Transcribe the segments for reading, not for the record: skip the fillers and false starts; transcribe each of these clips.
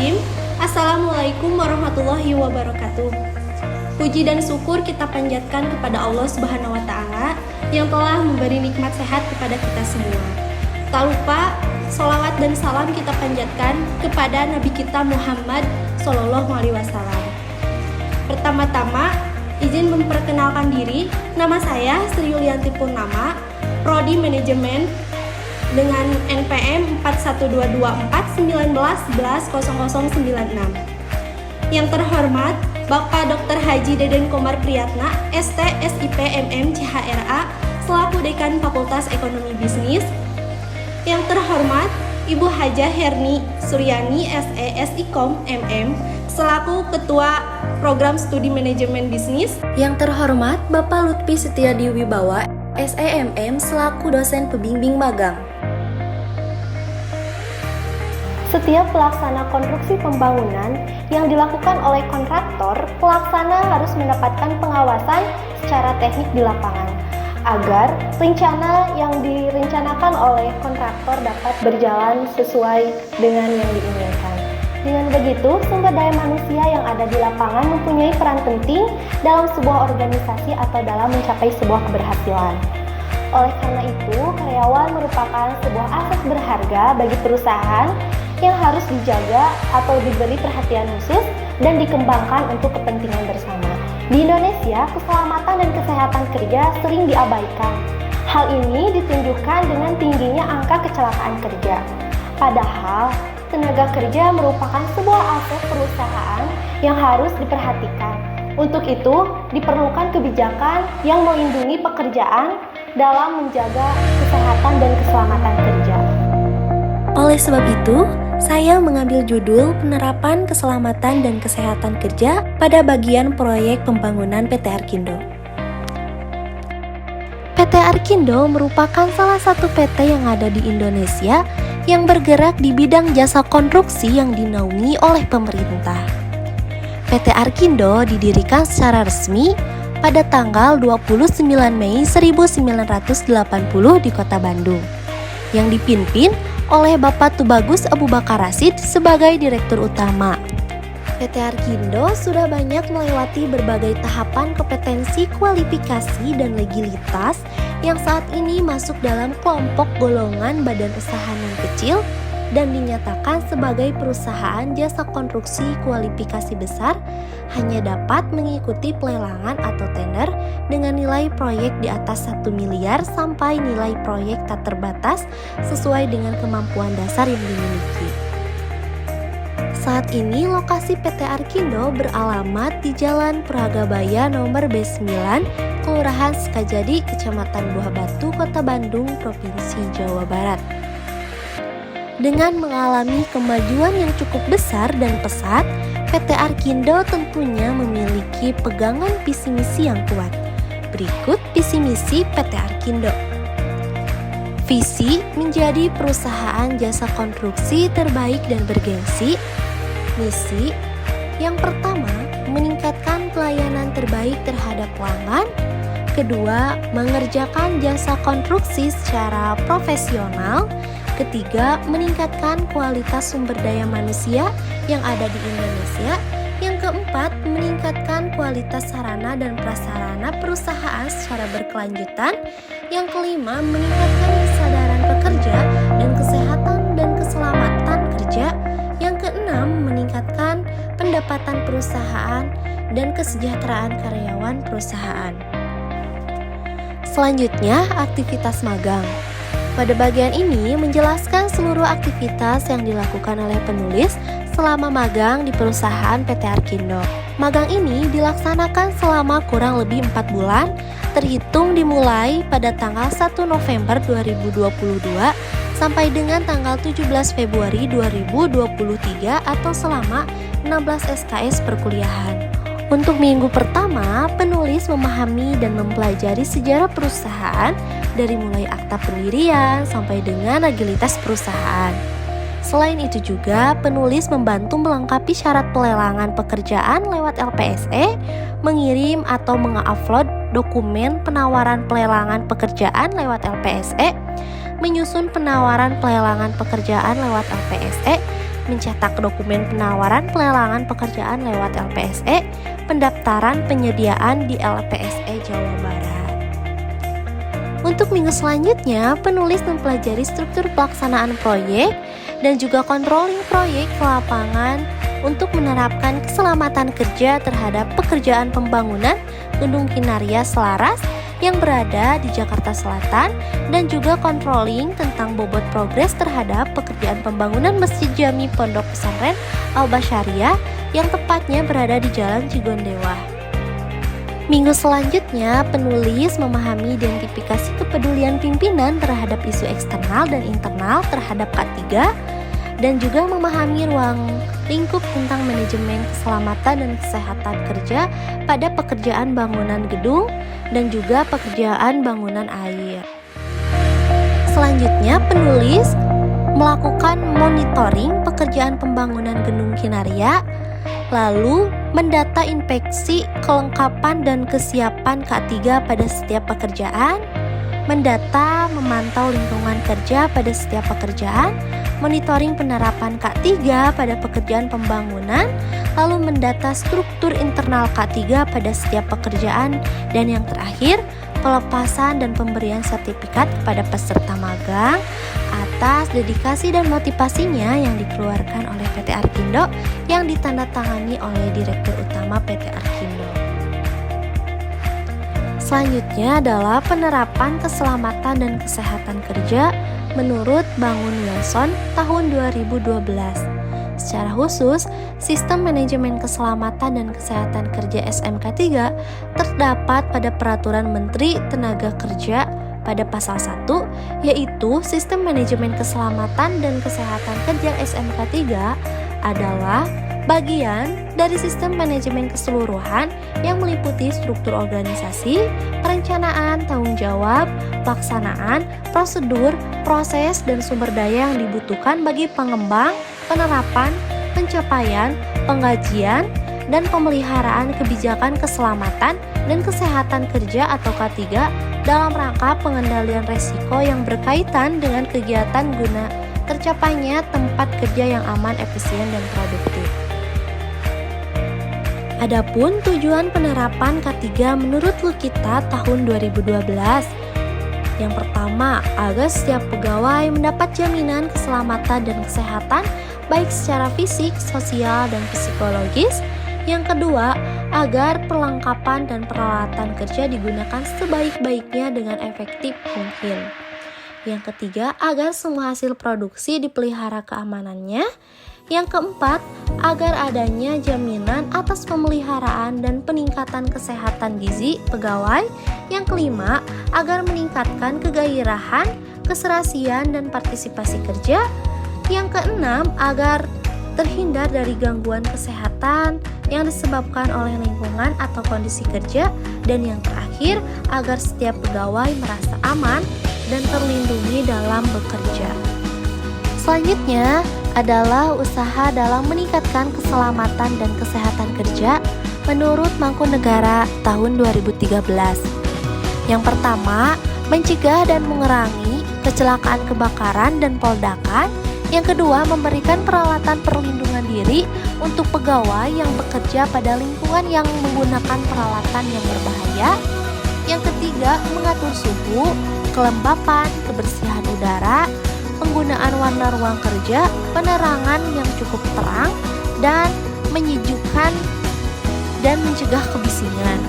Bismillahirrahmanirrahim. Assalamualaikum warahmatullahi wabarakatuh. Puji dan syukur kita panjatkan kepada Allah Subhanahu wa Ta'ala yang telah memberi nikmat sehat kepada kita semua. Tak lupa sholawat dan salam kita panjatkan kepada Nabi kita Muhammad Sallallahu Alaihi Wasallam. Pertama-tama izin memperkenalkan diri. Nama saya Sri Yulianti Purnama, Prodi Manajemen dengan NPM 412249110096. Yang terhormat Bapak Dr. Haji Deden Komar Priyatna, ST, SIP, MM, CHRA, selaku Dekan Fakultas Ekonomi Bisnis. Yang terhormat Ibu Hajah Herni Suryani, SE, SIKOM, MM, selaku Ketua Program Studi Manajemen Bisnis. Yang terhormat Bapak Lutfi Setiadi Wibawa, SEMM, selaku dosen pembimbing magang. Setiap pelaksana konstruksi pembangunan yang dilakukan oleh kontraktor, pelaksana harus mendapatkan pengawasan secara teknik di lapangan agar rencana yang direncanakan oleh kontraktor dapat berjalan sesuai dengan yang diinginkan. Dengan begitu, sumber daya manusia yang ada di lapangan mempunyai peran penting dalam sebuah organisasi atau dalam mencapai sebuah keberhasilan. Oleh karena itu, karyawan merupakan sebuah aset berharga bagi perusahaan yang harus dijaga atau diberi perhatian khusus dan dikembangkan untuk kepentingan bersama. Di Indonesia, keselamatan dan kesehatan kerja sering diabaikan. Hal ini ditunjukkan dengan tingginya angka kecelakaan kerja. Padahal, tenaga kerja merupakan sebuah aset perusahaan yang harus diperhatikan. Untuk itu, diperlukan kebijakan yang melindungi pekerjaan dalam menjaga kesehatan dan keselamatan kerja. Oleh sebab itu, saya mengambil judul Penerapan Keselamatan dan Kesehatan Kerja pada bagian proyek pembangunan PT Arkindo. PT Arkindo merupakan salah satu PT yang ada di Indonesia yang bergerak di bidang jasa konstruksi yang dinaungi oleh pemerintah. PT Arkindo didirikan secara resmi pada tanggal 29 Mei 1980 di Kota Bandung, yang dipimpin oleh Bapak Tubagus Abu Bakar Rashid sebagai Direktur Utama. PT Arkindo sudah banyak melewati berbagai tahapan kompetensi, kualifikasi, dan legalitas yang saat ini masuk dalam kelompok golongan badan usaha non kecil dan dinyatakan sebagai perusahaan jasa konstruksi kualifikasi besar hanya dapat mengikuti pelelangan atau tender dengan nilai proyek di atas 1 miliar sampai nilai proyek tak terbatas sesuai dengan kemampuan dasar yang dimiliki. Saat ini lokasi PT Arkindo beralamat di Jalan Pragabaya nomor B9, Kelurahan Sekajadi, Kecamatan Buah Batu, Kota Bandung, Provinsi Jawa Barat. Dengan mengalami kemajuan yang cukup besar dan pesat, PT Arkindo tentunya memiliki pegangan visi misi yang kuat. Berikut visi misi PT Arkindo. Visi menjadi perusahaan jasa konstruksi terbaik dan bergengsi. Misi yang pertama, meningkatkan pelayanan terbaik terhadap pelanggan. Kedua, mengerjakan jasa konstruksi secara profesional. Ketiga, meningkatkan kualitas sumber daya manusia yang ada di Indonesia. Yang keempat, meningkatkan kualitas sarana dan prasarana perusahaan secara berkelanjutan. Yang kelima, meningkatkan kesadaran pekerja dan kesehatan dan keselamatan kerja. Yang keenam, meningkatkan pendapatan perusahaan dan kesejahteraan karyawan perusahaan. Selanjutnya, aktivitas magang. Pada bagian ini menjelaskan seluruh aktivitas yang dilakukan oleh penulis selama magang di perusahaan PT Arkindo. Magang ini dilaksanakan selama kurang lebih 4 bulan, terhitung dimulai pada tanggal 1 November 2022 sampai dengan tanggal 17 Februari 2023 atau selama 16 SKS perkuliahan. Untuk minggu pertama, penulis memahami dan mempelajari sejarah perusahaan dari mulai akta pendirian sampai dengan legalitas perusahaan. Selain itu juga, penulis membantu melengkapi syarat pelelangan pekerjaan lewat LPSE, mengirim atau mengupload dokumen penawaran pelelangan pekerjaan lewat LPSE, menyusun penawaran pelelangan pekerjaan lewat LPSE, mencetak dokumen penawaran pelelangan pekerjaan lewat LPSE, pendaftaran penyediaan di LPSE Jawa Barat. Untuk minggu selanjutnya, penulis mempelajari struktur pelaksanaan proyek dan juga controlling proyek ke lapangan untuk menerapkan keselamatan kerja terhadap pekerjaan pembangunan Gedung Kinaria Selaras yang berada di Jakarta Selatan, dan juga controlling tentang bobot progres terhadap pekerjaan pembangunan Masjid Jami Pondok Pesantren Al-Basyariah yang tepatnya berada di Jalan Cigondewa. Minggu selanjutnya, penulis memahami identifikasi kepedulian pimpinan terhadap isu eksternal dan internal terhadap K3, dan juga memahami ruang lingkup tentang manajemen keselamatan dan kesehatan kerja pada pekerjaan bangunan gedung dan juga pekerjaan bangunan air. Selanjutnya, penulis melakukan monitoring pekerjaan pembangunan Gedung Kinaria, lalu mendata inspeksi kelengkapan dan kesiapan K3 pada setiap pekerjaan, mendata memantau lingkungan kerja pada setiap pekerjaan, monitoring penerapan K3 pada pekerjaan pembangunan, lalu mendata struktur internal K3 pada setiap pekerjaan, dan yang terakhir, pelepasan dan pemberian sertifikat kepada peserta magang atas dedikasi dan motivasinya yang dikeluarkan oleh PT Arkindo yang ditandatangani oleh Direktur Utama PT Arkindo. Selanjutnya adalah penerapan keselamatan dan kesehatan kerja menurut Bangun Wilson tahun 2012. Secara khusus, Sistem Manajemen Keselamatan dan Kesehatan Kerja SMK 3 terdapat pada Peraturan Menteri Tenaga Kerja pada pasal 1, yaitu Sistem Manajemen Keselamatan dan Kesehatan Kerja SMK 3 adalah bagian dari sistem manajemen keseluruhan yang meliputi struktur organisasi, perencanaan, tanggung jawab, pelaksanaan, prosedur, proses, dan sumber daya yang dibutuhkan bagi pengembang, penerapan, pencapaian, pengkajian, dan pemeliharaan kebijakan keselamatan dan kesehatan kerja atau K3 dalam rangka pengendalian resiko yang berkaitan dengan kegiatan guna tercapainya tempat kerja yang aman, efisien, dan produktif. Adapun tujuan penerapan K3 menurut Lukita tahun 2012. Yang pertama, agar setiap pegawai mendapat jaminan keselamatan dan kesehatan baik secara fisik, sosial, dan psikologis. Yang kedua, agar perlengkapan dan peralatan kerja digunakan sebaik-baiknya dengan efektif mungkin. Yang ketiga, agar semua hasil produksi dipelihara keamanannya. Yang keempat, agar adanya jaminan atas pemeliharaan dan peningkatan kesehatan gizi pegawai. Yang kelima, agar meningkatkan kegairahan, keserasian, dan partisipasi kerja. Yang keenam, agar terhindar dari gangguan kesehatan yang disebabkan oleh lingkungan atau kondisi kerja. Dan yang terakhir, agar setiap pegawai merasa aman dan terlindungi dalam bekerja. Selanjutnya adalah usaha dalam meningkatkan keselamatan dan kesehatan kerja menurut Mangkunegara tahun 2013. Yang pertama, mencegah dan mengurangi kecelakaan kebakaran dan peledakan. Yang kedua, memberikan peralatan perlindungan diri untuk pegawai yang bekerja pada lingkungan yang menggunakan peralatan yang berbahaya. Yang ketiga, mengatur suhu, kelembapan, kebersihan udara, penggunaan warna ruang kerja, penerangan yang cukup terang, dan menyejukkan dan mencegah kebisingan.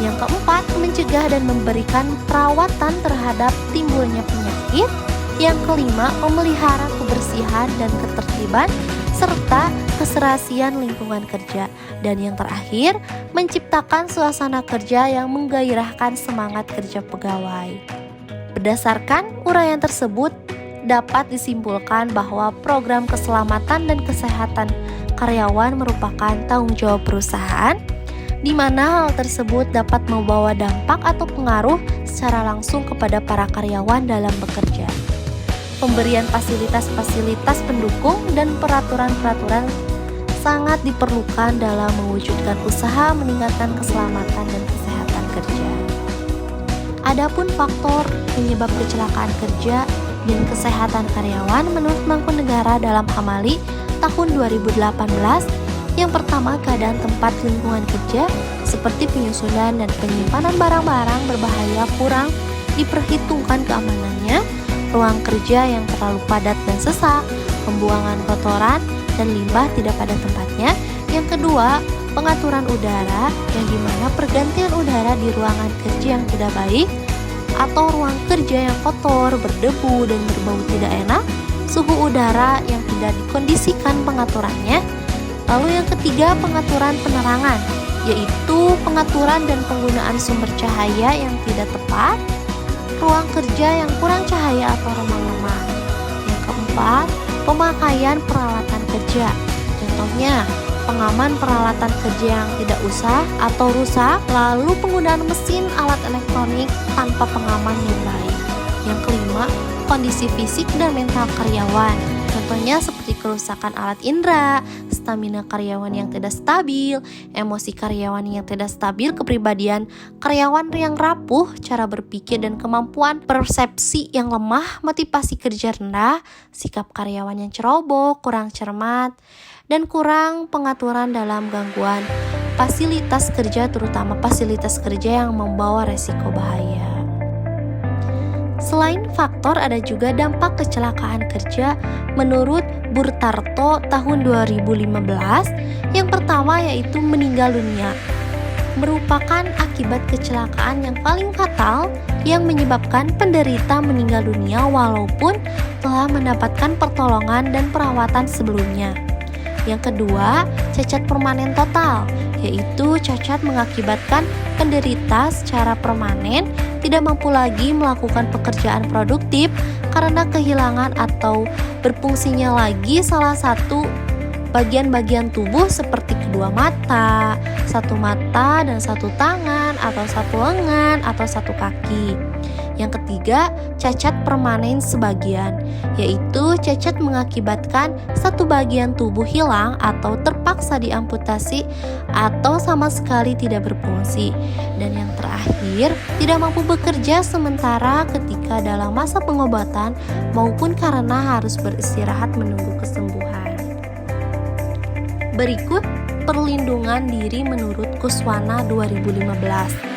Yang keempat, mencegah dan memberikan perawatan terhadap timbulnya penyakit. Yang kelima, memelihara kebersihan dan ketertiban serta keserasian lingkungan kerja. Dan yang terakhir, menciptakan suasana kerja yang menggairahkan semangat kerja pegawai. Berdasarkan uraian tersebut, dapat disimpulkan bahwa program keselamatan dan kesehatan karyawan merupakan tanggung jawab perusahaan, di mana hal tersebut dapat membawa dampak atau pengaruh secara langsung kepada para karyawan dalam bekerja. Pemberian fasilitas-fasilitas pendukung dan peraturan-peraturan sangat diperlukan dalam mewujudkan usaha meningkatkan keselamatan dan kesehatan kerja. Adapun faktor penyebab kecelakaan kerja dan kesehatan karyawan menurut Mangkunegara dalam Hamali tahun 2018. Yang pertama, keadaan tempat lingkungan kerja seperti penyusunan dan penyimpanan barang-barang berbahaya kurang diperhitungkan keamanannya, ruang kerja yang terlalu padat dan sesak, pembuangan kotoran dan limbah tidak pada tempatnya. Yang kedua, pengaturan udara yang dimana pergantian udara di ruangan kerja yang tidak baik atau ruang kerja yang kotor, berdebu dan berbau tidak enak, suhu udara yang tidak dikondisikan pengaturannya. Lalu yang ketiga, pengaturan penerangan, yaitu pengaturan dan penggunaan sumber cahaya yang tidak tepat, ruang kerja yang kurang cahaya atau remang-remang. Yang keempat, pemakaian peralatan kerja. Contohnya, pengaman peralatan kerja yang tidak usah atau rusak, lalu penggunaan mesin alat elektronik tanpa pengaman yang baik. Yang kelima, kondisi fisik dan mental karyawan. Contohnya seperti kerusakan alat indera, stamina karyawan yang tidak stabil, emosi karyawan yang tidak stabil, kepribadian karyawan yang rapuh, cara berpikir dan kemampuan persepsi yang lemah, motivasi kerja rendah, sikap karyawan yang ceroboh, kurang cermat, dan kurang pengaturan dalam gangguan fasilitas kerja, terutama fasilitas kerja yang membawa resiko bahaya. Selain faktor, ada juga dampak kecelakaan kerja menurut Burtarto tahun 2015. Yang pertama yaitu meninggal dunia. Merupakan akibat kecelakaan yang paling fatal yang menyebabkan penderita meninggal dunia walaupun telah mendapatkan pertolongan dan perawatan sebelumnya. Yang kedua, cacat permanen total, yaitu cacat mengakibatkan penderita secara permanen tidak mampu lagi melakukan pekerjaan produktif karena kehilangan atau berfungsinya lagi salah satu bagian-bagian tubuh seperti kedua mata, satu mata dan satu tangan, atau satu lengan, atau satu kaki. Yang ketiga, cacat permanen sebagian, yaitu cacat mengakibatkan satu bagian tubuh hilang atau terpaksa diamputasi atau sama sekali tidak berfungsi. Dan yang terakhir, tidak mampu bekerja sementara ketika dalam masa pengobatan maupun karena harus beristirahat menunggu kesembuhan. Berikut perlindungan diri menurut Kuswana 2015.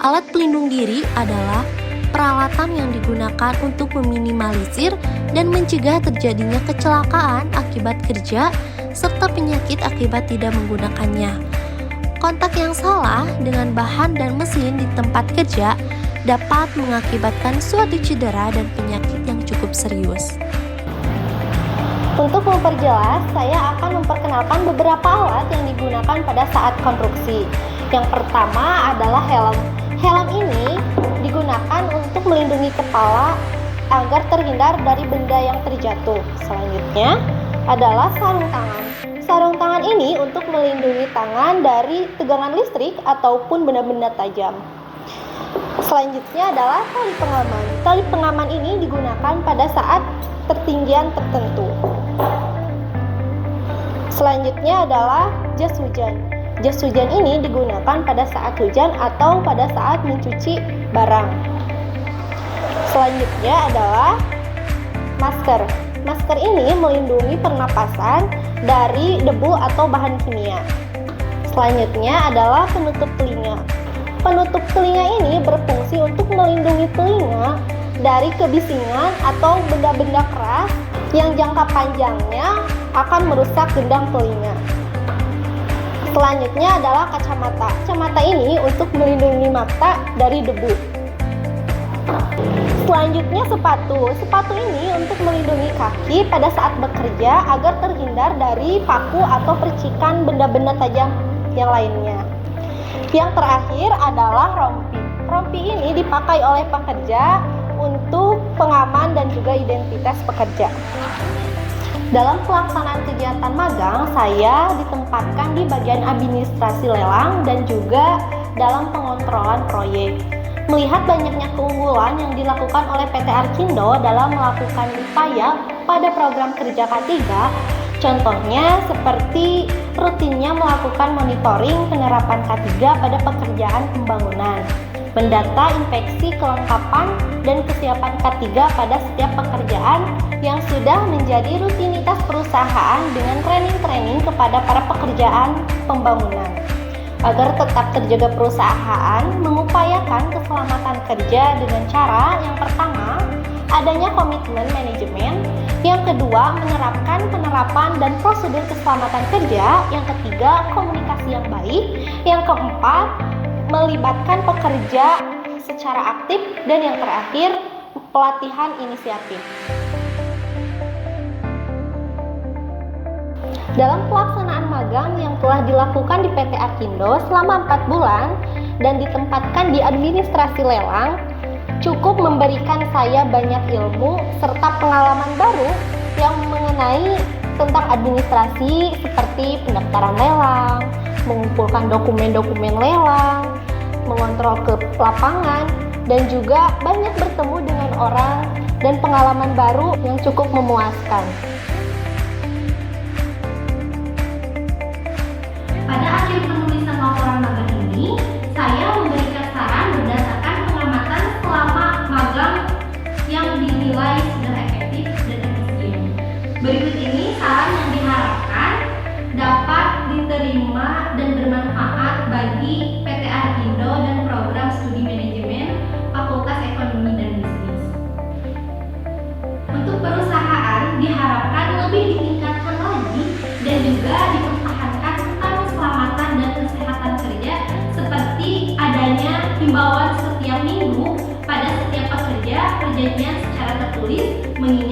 Alat pelindung diri adalah peralatan yang digunakan untuk meminimalisir dan mencegah terjadinya kecelakaan akibat kerja serta penyakit akibat tidak menggunakannya. Kontak yang salah dengan bahan dan mesin di tempat kerja dapat mengakibatkan suatu cedera dan penyakit yang cukup serius. Untuk memperjelas, saya akan memperkenalkan beberapa alat yang digunakan pada saat konstruksi. Yang pertama adalah helm. Helm ini digunakan untuk melindungi kepala agar terhindar dari benda yang terjatuh. Selanjutnya adalah sarung tangan. Sarung tangan ini untuk melindungi tangan dari tegangan listrik ataupun benda-benda tajam. Selanjutnya adalah tali pengaman. Tali pengaman ini digunakan pada saat ketinggian tertentu. Selanjutnya adalah jas hujan. Jas hujan ini digunakan pada saat hujan atau pada saat mencuci barang. Selanjutnya adalah masker. Masker ini melindungi pernapasan dari debu atau bahan kimia. Selanjutnya adalah penutup telinga. Penutup telinga ini berfungsi untuk melindungi telinga dari kebisingan atau benda-benda keras yang jangka panjangnya akan merusak gendang telinga. Selanjutnya adalah kacamata. Kacamata ini untuk melindungi mata dari debu. Selanjutnya sepatu. Sepatu ini untuk melindungi kaki pada saat bekerja agar terhindar dari paku atau percikan benda-benda tajam yang lainnya. Yang terakhir adalah rompi. Rompi ini dipakai oleh pekerja untuk pengaman dan juga identitas pekerja. Dalam pelaksanaan kegiatan magang, saya ditempatkan di bagian administrasi lelang dan juga dalam pengontrolan proyek. Melihat banyaknya keunggulan yang dilakukan oleh PT Arkindo dalam melakukan upaya pada program kerja K3, contohnya seperti rutinnya melakukan monitoring penerapan K3 pada pekerjaan pembangunan. mendata infeksi kelengkapan dan kesiapan K3 pada setiap pekerjaan yang sudah menjadi rutinitas perusahaan dengan training-training kepada para pekerjaan pembangunan. Agar tetap terjaga perusahaan, mengupayakan keselamatan kerja dengan cara yang pertama, adanya komitmen manajemen, yang kedua, menerapkan penerapan dan prosedur keselamatan kerja, yang ketiga, komunikasi yang baik, yang keempat, melibatkan pekerja secara aktif, dan yang terakhir, pelatihan inisiatif. Dalam pelaksanaan magang yang telah dilakukan di PT Aqindo selama 4 bulan dan ditempatkan di administrasi lelang, cukup memberikan saya banyak ilmu serta pengalaman baru yang mengenai tentang administrasi seperti pendaftaran lelang, mengumpulkan dokumen-dokumen lelang, mengontrol ke lapangan, dan juga banyak bertemu dengan orang dan pengalaman baru yang cukup memuaskan. Pada akhir penulisan laporan magang ini, saya memberikan saran berdasarkan pengamatan selama magang yang dinilai sudah efektif dan efisien. Berikut ini saran yang diharapkan dapat diterima dan bermanfaat bagi PT Aqindo dan program studi manajemen Fakultas Ekonomi dan Bisnis. Untuk perusahaan diharapkan lebih ditingkatkan lagi dan juga dipertahankan tentang keselamatan dan kesehatan kerja seperti adanya himbauan setiap minggu pada setiap pekerja perjanjian secara tertulis mengingat